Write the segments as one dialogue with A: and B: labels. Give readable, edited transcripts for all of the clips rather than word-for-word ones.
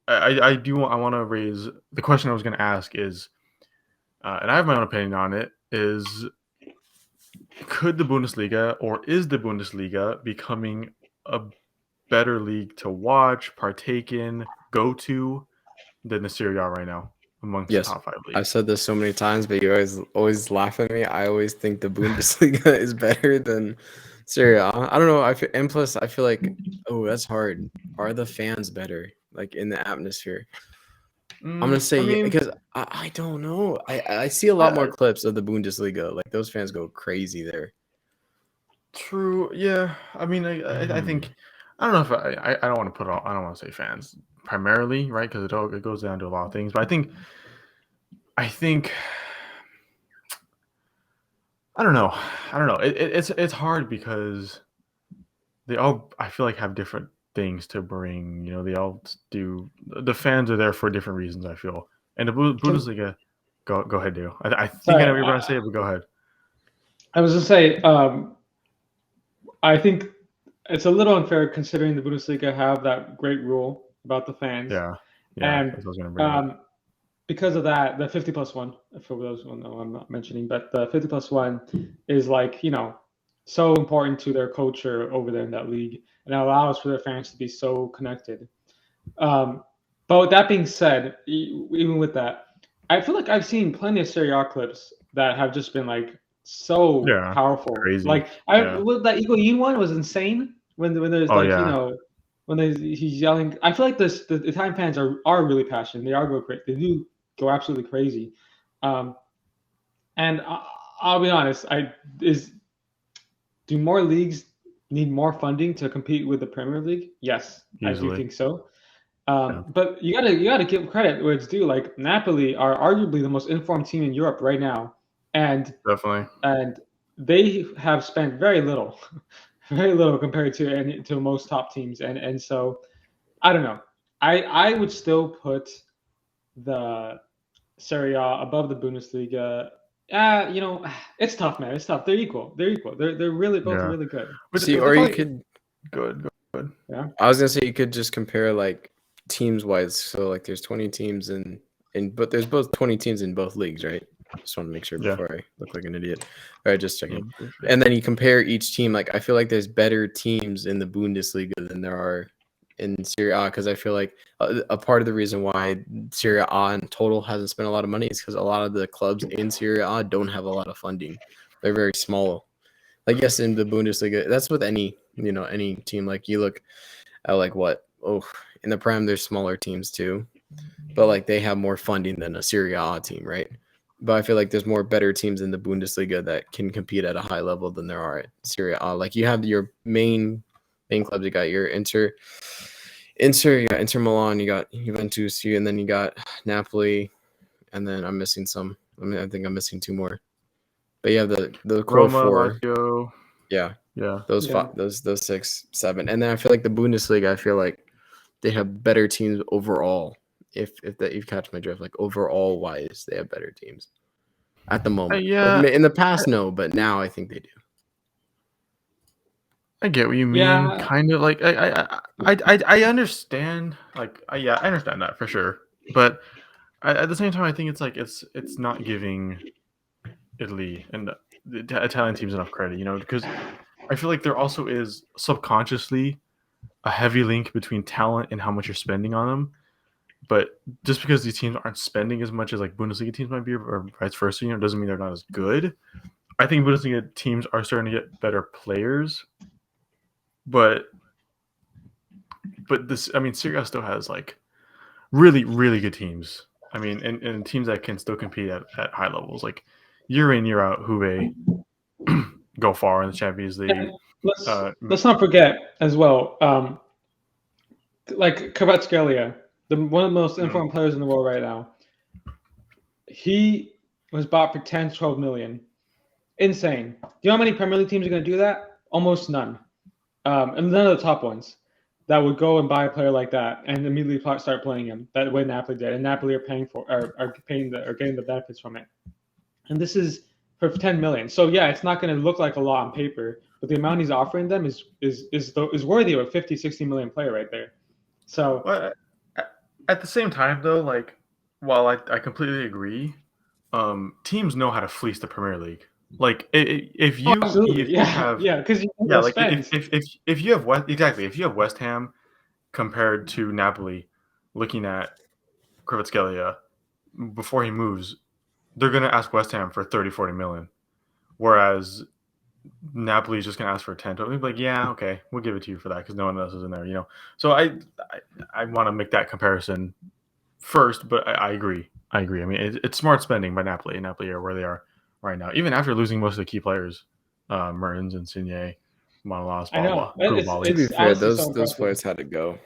A: I want to raise the question I was going to ask is, and I have my own opinion on it, is could the Bundesliga or is the Bundesliga becoming a better league to watch, partake in, go to than the Serie A right now amongst the
B: Yes,
A: top 5
B: I've
A: leagues?
B: said this so many times, but you always laugh at me. I always think the Bundesliga is better than Serie A. I don't know. And plus, I feel like, oh, that's hard. Are the fans better, like in the atmosphere? I'm gonna
A: I
B: say yeah,
A: mean,
B: because I don't know. I see a lot more clips of the Bundesliga. Like those fans go crazy there.
A: true. Yeah. I mean, I think I don't know if I don't want to put all I don't want to say fans primarily, right? Because it goes down to a lot of things. But I think I don't know. I don't know. It's hard because they all I feel like have different things to bring. You know, they all do. The fans are there for different reasons. I feel, and the Bundesliga. Go ahead, do. I think I know
C: Sorry,
A: what you're going to say, but go ahead.
C: I was just say, I think it's a little unfair considering the Bundesliga have that great rule about the fans,
A: Yeah, yeah.
C: and
A: That's what I was going to bring up.
C: um, because of that, the 50 plus one, for those who know I'm not mentioning, but the 50 plus one is like, so important to their culture over there in that league, and it allows for their fans to be so connected. Um, but with that being said, even with that, I feel like I've seen plenty of Serie A clips that have just been like so
A: Yeah,
C: powerful.
A: crazy.
C: Like
A: Yeah.
C: that Higuain one was insane when there's
A: Oh
C: like
A: yeah.
C: when he's yelling. I feel like the Italian fans are really passionate. They are they do go absolutely crazy. Um, and I'll be honest, is do more leagues need more funding to compete with the Premier League? Yes, I do
A: Easily.
C: think so.
A: Yeah.
C: But you gotta give credit where it's due. Like Napoli are arguably the most informed team in Europe right now, and
A: Definitely.
C: and they have spent very little, very little compared to most top teams. And so I don't know. I would still put the Serie A above the Bundesliga. It's tough, man. It's tough. They're equal. They're equal. They're really both
A: Yeah.
C: really good.
A: But
B: See,
A: the
B: or you
A: funny.
B: could.
A: Good. Good.
C: Yeah.
B: I was gonna say you could just compare like teams wise. So like there's 20 teams but there's both 20 teams in both leagues, right? Just want to make sure
A: Yeah.
B: before I look like an idiot. All right, just checking.
A: No,
B: And then you compare each team. Like I feel like there's better teams in the Bundesliga than there are in Serie A because I feel like a part of the reason why Serie A in total hasn't spent a lot of money is because a lot of the clubs in Serie A don't have a lot of funding. They're very small. Like yes, in the Bundesliga, that's with any team. Like you look like what? Oh, in the Prem, there's smaller teams too, but like they have more funding than a Serie A team, right? But I feel like there's more better teams in the Bundesliga that can compete at a high level than there are at Serie A. Like you have your main clubs. You got your you got Inter Milan, you got Juventus, and then you got Napoli, and then I'm missing some. I think I'm missing two more. But yeah, the core
A: Roma,
B: four,
A: Lazio.
B: yeah,
A: Yeah.
B: those
C: Yeah.
B: five, those 6, 7, and then I feel like the Bundesliga. I feel like they have better teams overall. If that you catch my drift, like overall wise, they have better teams at the moment.
A: Yeah.
B: In the past, no, but now I think they do.
A: I get what you mean.
C: Yeah.
A: Kind of like I understand. Like yeah, I understand that for sure. But at the same time, I think it's like it's not giving Italy and the Italian teams enough credit. You know, because I feel like there also is subconsciously a heavy link between talent and how much you're spending on them. But just because these teams aren't spending as much as like Bundesliga teams might be, or vice versa, doesn't mean they're not as good. I think Bundesliga teams are starting to get better players, but this, I mean, Serie A still has like really, really good teams. I mean, and teams that can still compete at high levels, like year in year out. Juve go far in the Champions League.
C: And let's not forget as well, like Kvaratskhelia, one of the most informed players in the world right now. He was bought for 10, 12 million. Insane. Do you know how many Premier League teams are going to do that? Almost none. And none of the top ones that would go and buy a player like that and immediately start playing him. That way Napoli did, and Napoli are getting the benefits from it. And this is for 10 million. So yeah, it's not going to look like a lot on paper, but the amount he's offering them is worthy of a 50, 60 million player right there. So
A: Well, at the same time, though, like, while I completely agree, teams know how to fleece the Premier League. Like, if
C: Oh,
A: you
C: absolutely.
A: if you
C: Yeah,
A: have
C: yeah, because you
A: yeah,
C: know
A: like
C: spends.
A: if you have if you have West Ham compared to Napoli, looking at Kvaratskhelia before he moves, they're gonna ask West Ham for 30, 40 million, whereas Napoli's just gonna ask for 10. They'll be like, yeah, okay, we'll give it to you for that because no one else is in there, you know. So I want to make that comparison first, but I agree. I agree. I mean, it's smart spending by Napoli. Napoli are where they are right now, even after losing most of the key players, Mertens, Insigne, Manolas,
C: I
A: blah
C: know.
A: blah,
C: It's
A: Koulibaly.
B: To be
C: it's
B: fair,
C: honestly so
B: those
C: impressive.
B: players had to go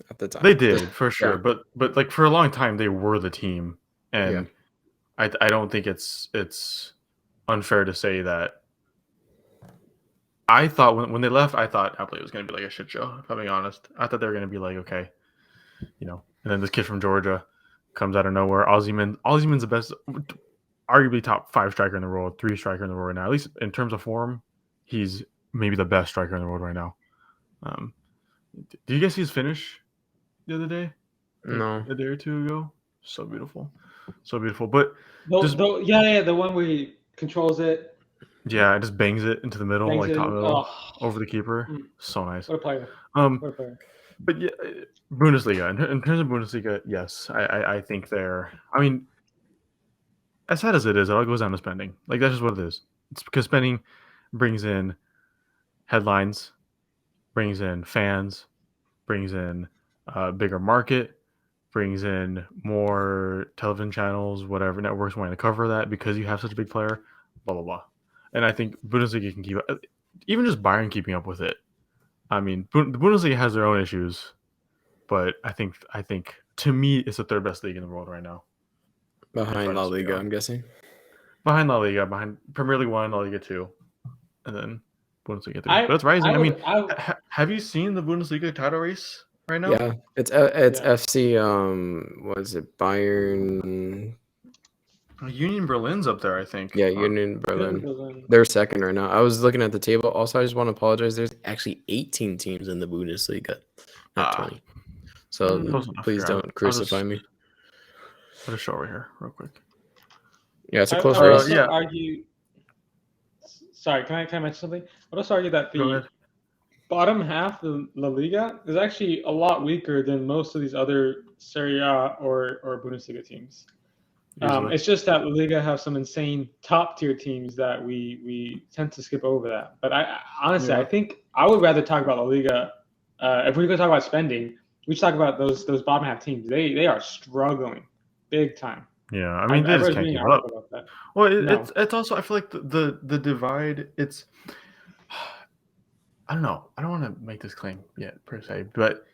B: at the time.
A: They did for sure,
B: Yeah.
A: but like for a long time they were the team,
B: Yeah.
A: and I don't think it's unfair to say that. I thought when they left, I thought Napoli was going to be like a shit show. If I'm being honest, I thought they were going to be like, okay, you know. And then this kid from Georgia comes out of nowhere. Ozyman's the best, arguably top 5 striker in the world, 3 striker in the world right now. At least in terms of form, he's maybe the best striker in the world right now. Did you guys see his finish the other day? Like
B: No.
A: a day or two ago? So beautiful, so beautiful. But just
C: Yeah, the one where he controls it,
A: yeah, it just bangs it into the middle,
C: bangs
A: like
C: it
A: top
C: in.
A: middle,
C: Oh,
A: over the keeper.
C: mm,
A: So nice.
C: what a player!
A: Um,
C: What a player!
A: but yeah, Bundesliga. In terms of Bundesliga, yes, I think they're. I mean, as sad as it is, it all goes down to spending. Like that's just what it is. It's because spending brings in headlines, brings in fans, brings in a bigger market, brings in more television channels, whatever networks wanting to cover that because you have such a big player. Blah blah blah. And I think Bundesliga can keep even just Bayern keeping up with it. I mean, the Bundesliga has their own issues, but I think to me it's the third best league in the world right now.
B: Behind La Liga, I'm guessing.
A: Behind La Liga, behind Premier League 1, La Liga 2, and then Bundesliga 3.
C: I
A: But it's rising.
C: I
A: I mean,
C: would I
A: have you seen the Bundesliga title race right now?
B: Yeah, it's
C: Yeah.
B: FC. What is it? Bayern.
A: Union Berlin's up there, I think.
B: Yeah, Union Berlin.
C: Berlin.
B: They're second right now. I was looking at the table. Also, I just want to apologize. There's actually 18 teams in the Bundesliga, not 20. So
A: Close enough
B: please
A: here.
B: don't crucify me.
A: I'll just show over here real quick.
B: Yeah, it's a
C: I
B: close
C: would
B: race.
C: also
A: Yeah.
C: argue. Sorry, can I mention something? I would also argue that
A: Go
C: the
A: ahead.
C: bottom half of La Liga is actually a lot weaker than most of these other Serie A or Bundesliga teams.
A: Easily.
C: It's just that La Liga have some insane top tier teams that we tend to skip over that. But honestly,
A: Yeah.
C: I think I would rather talk about La Liga. If we're going to talk about spending, we should talk about those bottom half teams. They are struggling big time.
A: Yeah, I mean they just
C: everyone's
A: can't
C: reading
A: keep up.
C: articles about that.
A: Well,
C: No.
A: it's also I feel like the divide. It's I don't know. I don't want to make this claim yet per se, but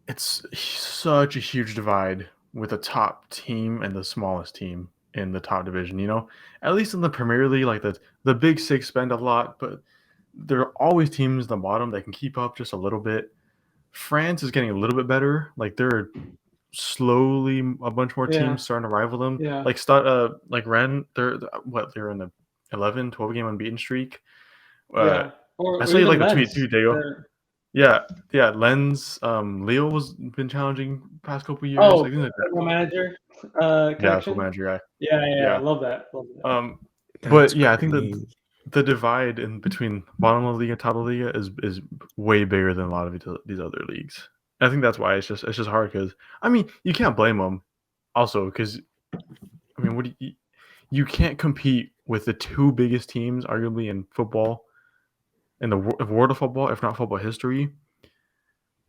A: it's such a huge divide with the top team and the smallest team in the top division. You know, at least in the Premier League, like the big six spend a lot, but there are always teams at the bottom that can keep up just a little bit. France is getting a little bit better. Like there are slowly a bunch more
C: Yeah.
A: teams starting to rival them.
C: Yeah.
A: Like Rennes, they're in the 11, 12 game unbeaten streak.
C: Yeah. Or
A: I saw you
C: even
A: like the tweet
C: Lens.
A: too, Diego. Yeah, Lens, Leo was been challenging past couple years.
C: Oh,
A: like, things like that.
C: football manager
A: Yeah,
C: connection.
A: full manager guy.
C: Yeah.
A: Yeah.
C: Love that.
A: But
B: That's
A: yeah, I think
B: crazy.
A: the divide in between bottom of the league and top of the league is way bigger than a lot of these other leagues. I think that's why it's just hard because I mean you can't blame them also because I mean what do you can't compete with the two biggest teams arguably in football in the world of football, if not football history,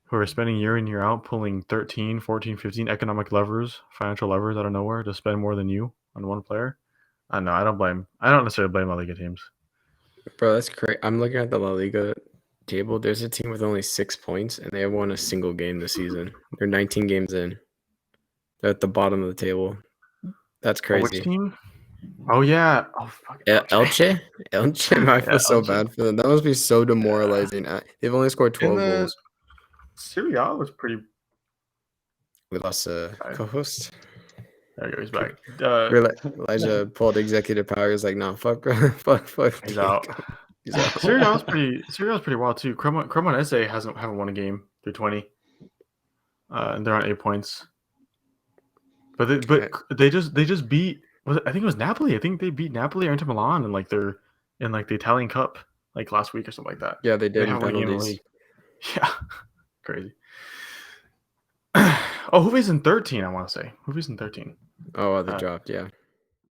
A: who are spending year in year out pulling 13, 14, 15 economic levers, financial levers out of nowhere to spend more than you on one player. I don't know. I don't necessarily blame La Liga teams.
B: Bro, that's crazy. I'm looking at the La Liga table. There's a team with only 6 points, and they have won a single game this season. They're 19 games in. They're at the bottom of the table. That's crazy.
A: Which team? Oh yeah. Oh fuck.
B: Elche? Elche? I feel so
A: Elche.
B: bad for them. That must be so demoralizing. They've only scored 12 goals.
A: Serie A was pretty.
B: We lost a co-host.
A: There he goes. He's back.
B: Elijah pulled executive power. He's like, nah, fuck.
A: He's out.
B: He's out.
A: Serie A was pretty wild too. Cremonese haven't won a game through 20. and they're on 8 points. But they just beat. I think it was Napoli. I think they beat Napoli or Inter Milan in the Italian Cup like last week or something like that.
B: Yeah, they
A: They
B: did in
A: have one game in the
B: penalties.
A: league. Yeah, crazy. Oh, Juve's in 13. I want to say Juve's in 13.
B: Oh, they dropped. Yeah.